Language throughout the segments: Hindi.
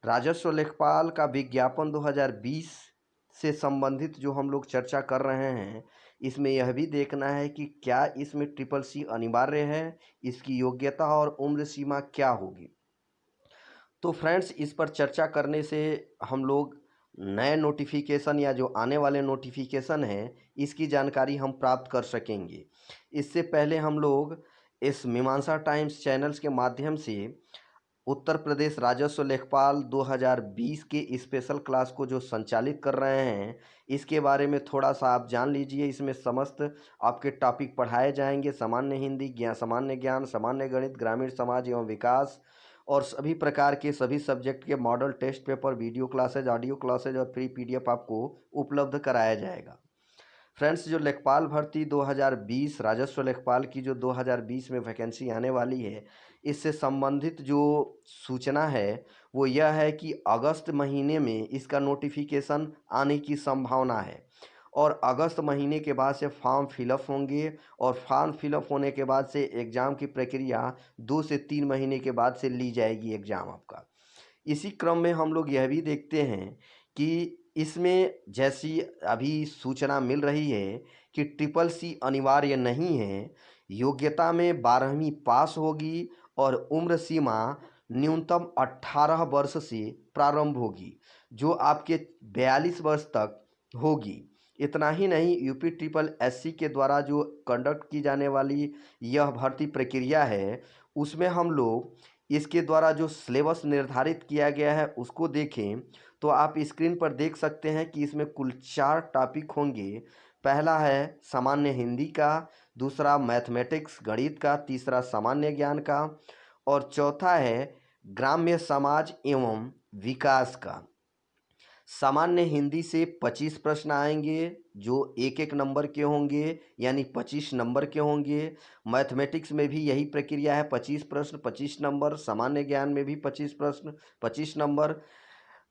राजस्व लेखपाल का विज्ञापन 2020 से संबंधित जो हम लोग चर्चा कर रहे हैं, इसमें यह भी देखना है कि क्या इसमें ट्रिपल सी अनिवार्य है, इसकी योग्यता और उम्र सीमा क्या होगी। तो फ्रेंड्स, इस पर चर्चा करने से हम लोग नए नोटिफिकेशन या जो आने वाले नोटिफिकेशन हैं, इसकी जानकारी हम प्राप्त कर सकेंगे। इससे पहले हम लोग इस मीमांसा टाइम्स चैनल्स के माध्यम से उत्तर प्रदेश राजस्व लेखपाल 2020 के स्पेशल क्लास को जो संचालित कर रहे हैं, इसके बारे में थोड़ा सा आप जान लीजिए। इसमें समस्त आपके टॉपिक पढ़ाए जाएंगे: सामान्य हिंदी, सामान्य ज्ञान, सामान्य गणित, ग्रामीण समाज एवं विकास, और सभी प्रकार के सभी सब्जेक्ट के model test paper, video classes, audio classes और फ्री पीडीएफ आपको उपलब्ध कराया जाएगा। फ्रेंड्स, जो लेखपाल भर्ती 2020 राजस्व लेखपाल की जो 2020 में वैकेंसी आने वाली है, इससे संबंधित जो सूचना है वो यह है कि अगस्त महीने में इसका नोटिफिकेशन आने की संभावना है और अगस्त महीने के बाद से फॉर्म फिलअप होंगे और फॉर्म फिलअप होने के बाद से एग्ज़ाम की प्रक्रिया 2 से 3 महीने के बाद से ली जाएगी एग्ज़ाम आपका। इसी क्रम में हम लोग यह भी देखते हैं कि इसमें जैसी अभी सूचना मिल रही है कि ट्रिपल सी अनिवार्य नहीं है, योग्यता में 12वीं पास होगी और उम्र सीमा न्यूनतम 18 वर्ष से प्रारंभ होगी, जो आपके 42 वर्ष तक होगी। इतना ही नहीं, यूपी ट्रिपल एससी के द्वारा जो कंडक्ट की जाने वाली यह भर्ती प्रक्रिया है, उसमें हम लोग इसके द्वारा जो सिलेबस निर्धारित किया गया है उसको देखें तो आप स्क्रीन पर देख सकते हैं कि इसमें कुल 4 टॉपिक होंगे। पहला है सामान्य हिंदी का, दूसरा मैथमेटिक्स गणित का, तीसरा सामान्य ज्ञान का और चौथा है ग्राम्य समाज एवं विकास का। सामान्य हिंदी से 25 प्रश्न आएंगे जो एक एक नंबर के होंगे, यानी 25 नंबर के होंगे। मैथमेटिक्स में भी यही प्रक्रिया है, 25 प्रश्न 25 नंबर। सामान्य ज्ञान में भी 25 प्रश्न 25 number.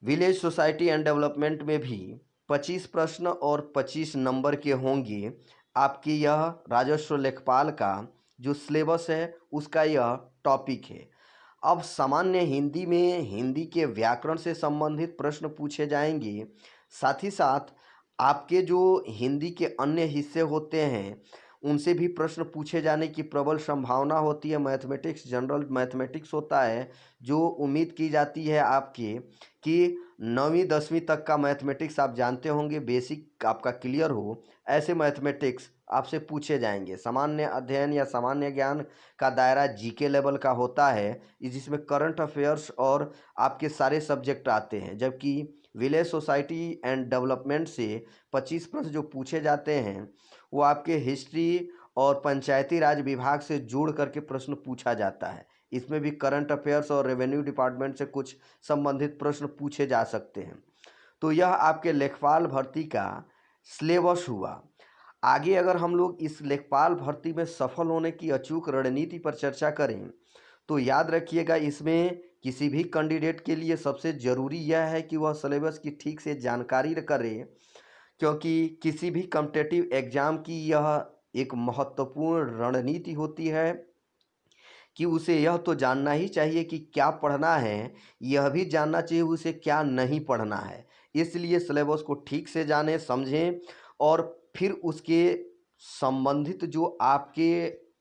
Village society and development में भी 25 प्रश्न और 25 नंबर के होंगे। आपकी यह राजस्व लेखपाल का जो सिलेबस है उसका यह टॉपिक है। अब सामान्य हिंदी में हिंदी के व्याकरण से संबंधित प्रश्न पूछे जाएंगे, साथ ही साथ आपके जो हिंदी के अन्य हिस्से होते हैं उनसे भी प्रश्न पूछे जाने की प्रबल संभावना होती है। मैथमेटिक्स जनरल मैथमेटिक्स होता है, जो उम्मीद की जाती है आपके कि 9वीं 10वीं तक का मैथमेटिक्स आप जानते होंगे, बेसिक आपका क्लियर हो, ऐसे मैथमेटिक्स आपसे पूछे जाएंगे। सामान्य अध्ययन या सामान्य ज्ञान का दायरा जीके लेवल का होता है, जिसमें करंट अफेयर्स और आपके सारे सब्जेक्ट आते हैं। जबकि विलेज सोसाइटी एंड डेवलपमेंट से 25 प्रश्न जो पूछे जाते हैं वो आपके हिस्ट्री और पंचायती राज विभाग से जोड़ करके प्रश्न पूछा जाता है। इसमें भी करंट अफेयर्स और रेवेन्यू डिपार्टमेंट से कुछ संबंधित प्रश्न पूछे जा सकते हैं। तो यह आपके लेखपाल भर्ती का सिलेबस हुआ। आगे अगर हम लोग इस लेखपाल भर्ती में सफल होने की अचूक रणनीति पर चर्चा करें तो याद रखिएगा, इसमें किसी भी कैंडिडेट के लिए सबसे ज़रूरी यह है कि वह सिलेबस की ठीक से जानकारी करे, क्योंकि किसी भी कॉम्पिटिटिव एग्ज़ाम की यह एक महत्वपूर्ण रणनीति होती है कि उसे यह तो जानना ही चाहिए कि क्या पढ़ना है, यह भी जानना चाहिए उसे क्या नहीं पढ़ना है। इसलिए सिलेबस को ठीक से जानें, समझें और फिर उसके संबंधित जो आपके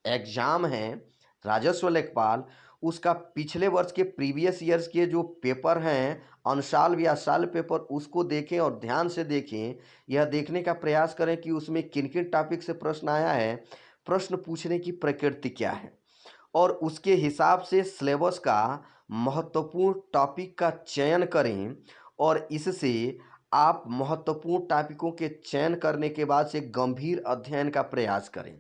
एग्ज़ाम हैं राजस्व लेखपाल, उसका पिछले वर्ष के प्रीवियस ईयर्स के जो पेपर हैं, अनुसाल या साल पेपर, उसको देखें और ध्यान से देखें। यह देखने का प्रयास करें कि उसमें किन किन टॉपिक से प्रश्न आया है, प्रश्न पूछने की प्रकृति क्या है, और उसके हिसाब से सिलेबस का महत्वपूर्ण टॉपिक का चयन करें और इससे आप महत्वपूर्ण टॉपिकों के चयन करने के बाद से गंभीर अध्ययन का प्रयास करें।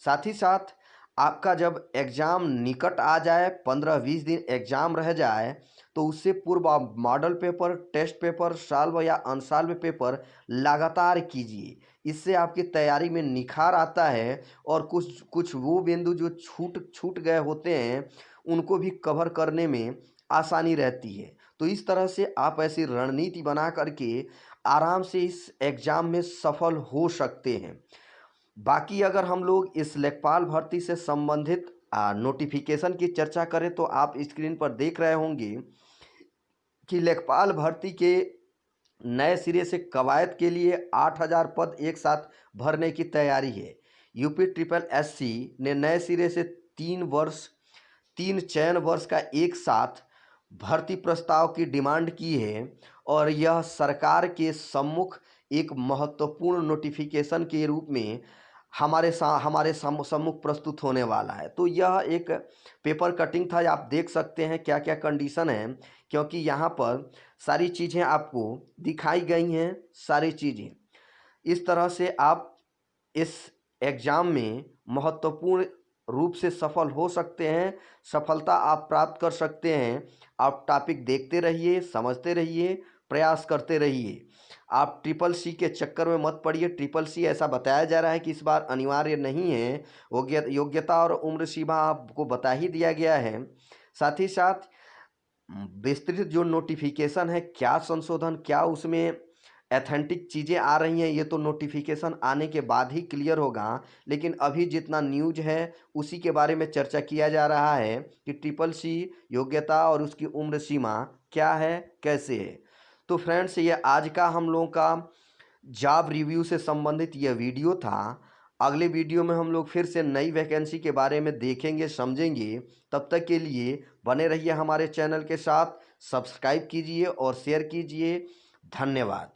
साथ ही साथ आपका जब एग्ज़ाम निकट आ जाए, 15-20 दिन एग्ज़ाम रह जाए, तो उससे पूर्व आप मॉडल पेपर, टेस्ट पेपर, साल्व या अनसाल्व पेपर लगातार कीजिए। इससे आपकी तैयारी में निखार आता है और कुछ कुछ वो बिंदु जो छूट छूट गए होते हैं उनको भी कवर करने में आसानी रहती है। तो इस तरह से आप ऐसी रणनीति बना करके आराम से इस एग्ज़ाम में सफल हो सकते हैं। बाकी अगर हम लोग इस लेखपाल भर्ती से संबंधित नोटिफिकेशन की चर्चा करें तो आप स्क्रीन पर देख रहे होंगे कि लेखपाल भर्ती के नए सिरे से कवायद के लिए 8,000 पद एक साथ भरने की तैयारी है। यूपी ट्रिपल एससी ने नए सिरे से 3 चयन वर्ष का एक साथ भर्ती प्रस्ताव की डिमांड की है और यह सरकार के सम्मुख एक महत्वपूर्ण नोटिफिकेशन के रूप में हमारे सम्मुख प्रस्तुत होने वाला है। तो यह एक पेपर कटिंग था, आप देख सकते हैं क्या क्या कंडीशन है, क्योंकि यहाँ पर सारी चीज़ें आपको दिखाई गई हैं। सारी चीज़ें इस तरह से आप इस एग्ज़ाम में महत्वपूर्ण रूप से सफल हो सकते हैं, सफलता आप प्राप्त कर सकते हैं। आप टॉपिक देखते रहिए, समझते रहिए, प्रयास करते रहिए। आप ट्रिपल सी के चक्कर में मत पड़िए। ट्रिपल सी ऐसा बताया जा रहा है कि इस बार अनिवार्य नहीं है। योग्यता और उम्र सीमा आपको बता ही दिया गया है। साथ ही साथ विस्तृत जो नोटिफिकेशन है, क्या संशोधन, क्या उसमें एथेंटिक चीज़ें आ रही हैं, ये तो नोटिफिकेशन आने के बाद ही क्लियर होगा। लेकिन अभी जितना न्यूज है उसी के बारे में चर्चा किया जा रहा है कि ट्रिपल सी योग्यता और उसकी उम्र सीमा क्या है, कैसे है। तो फ्रेंड्स, ये आज का हम लोगों का जॉब रिव्यू से संबंधित यह वीडियो था। अगले वीडियो में हम लोग फिर से नई वैकेंसी के बारे में देखेंगे, समझेंगे। तब तक के लिए बने रहिए हमारे चैनल के साथ, सब्सक्राइब कीजिए और शेयर कीजिए। धन्यवाद।